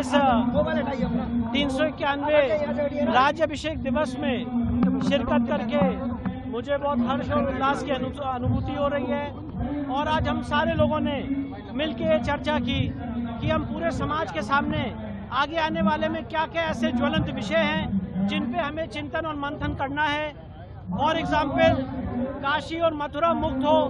इस 391 राज्याभिषेक दिवस में शिरकत करके मुझे बहुत हर्ष और उल्लास की अनुभूति हो रही है। और आज हम सारे लोगों ने मिलकर ये चर्चा की कि हम पूरे समाज के सामने आगे आने वाले में क्या क्या ऐसे ज्वलंत विषय हैं जिन पे हमें चिंतन और मंथन करना है। फॉर एग्जाम्पल, काशी और मथुरा मुक्त हो,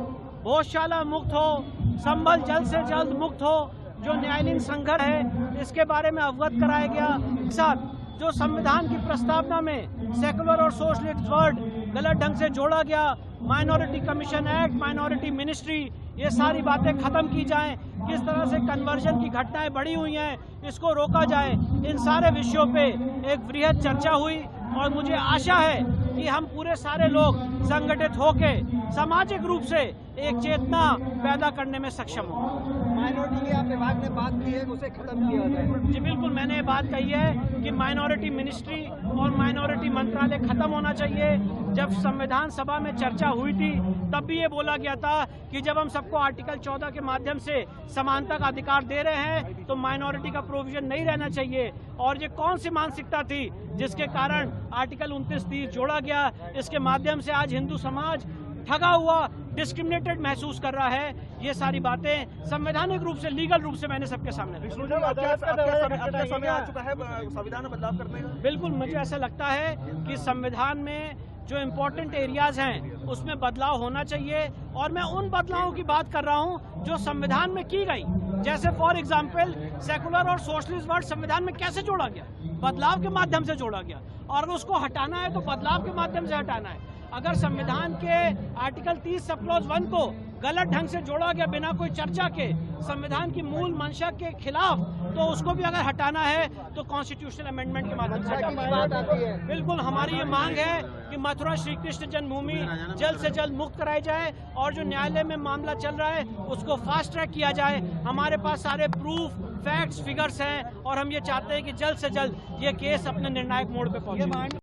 भोजशाला मुक्त हो, संभल जल्द से जल्द मुक्त हो, जो न्यायालयीन संघर्ष है इसके बारे में अवगत कराया गया। साथ जो संविधान की प्रस्तावना में सेकुलर और सोशलिस्ट वर्ड गलत ढंग से जोड़ा गया, minority commission act, minority ministry, ये सारी बातें खत्म की जाएं। किस तरह से कन्वर्जन की घटनाएं बढ़ी हुई हैं, इसको रोका जाए। इन सारे विषयों पे एक वृहद चर्चा हुई और मुझे आशा है कि हम पूरे सारे लोग संगठित होके सामाजिक रूप से एक चेतना पैदा करने में सक्षम हों। माइनॉरिटी की आप विभाग ने बात की है उसे खत्म किया जाए। जी बिल्कुल, मैंने ये बात कही है कि माइनॉरिटी मिनिस्ट्री और माइनॉरिटी मंत्रालय खत्म होना चाहिए। जब संविधान सभा में चर्चा हुई थी तब भी ये बोला गया था कि जब हम सबको आर्टिकल 14 के माध्यम से समानता का अधिकार दे रहे हैं तो माइनॉरिटी का प्रोविजन नहीं रहना चाहिए। और ये कौन सी मानसिकता थी जिसके कारण आर्टिकल 29-30 जोड़ा गया। इसके माध्यम से आज हिंदू समाज ठगा हुआ, डिस्क्रिमिनेटेड महसूस कर रहा है। ये सारी बातें संवैधानिक रूप से, लीगल रूप से मैंने सबके सामने रखी। समय आ चुका है संविधान में बदलाव करने का। बिल्कुल, मुझे ऐसा लगता है कि संविधान में जो इम्पोर्टेंट एरियाज हैं उसमें बदलाव होना चाहिए। और मैं उन बदलावों की बात कर रहा हूं जो संविधान में की गई। जैसे फॉर एग्जाम्पल, सेकुलर और सोशलिस्ट वर्ड संविधान में कैसे जोड़ा गया? बदलाव के माध्यम से जोड़ा गया। और उसको हटाना है तो बदलाव के माध्यम से हटाना है। अगर संविधान के आर्टिकल 30 सब क्लॉज 1 को गलत ढंग से जोड़ा गया बिना कोई चर्चा के, संविधान की मूल मंशा के खिलाफ, तो उसको भी अगर हटाना है तो कॉन्स्टिट्यूशनल अमेंडमेंट के माध्यम से हटाना है। बिल्कुल, हमारी ये मांग है कि मथुरा श्री कृष्ण जन्मभूमि जल्द से जल्द मुक्त कराई जाए और जो न्यायालय में मामला चल रहा है उसको फास्ट ट्रैक किया जाए। हमारे पास सारे प्रूफ, फैक्ट्स, फिगर्स हैं और हम ये चाहते हैं कि जल्द से जल्द ये केस अपने निर्णायक मोड़ पे पहुंचे।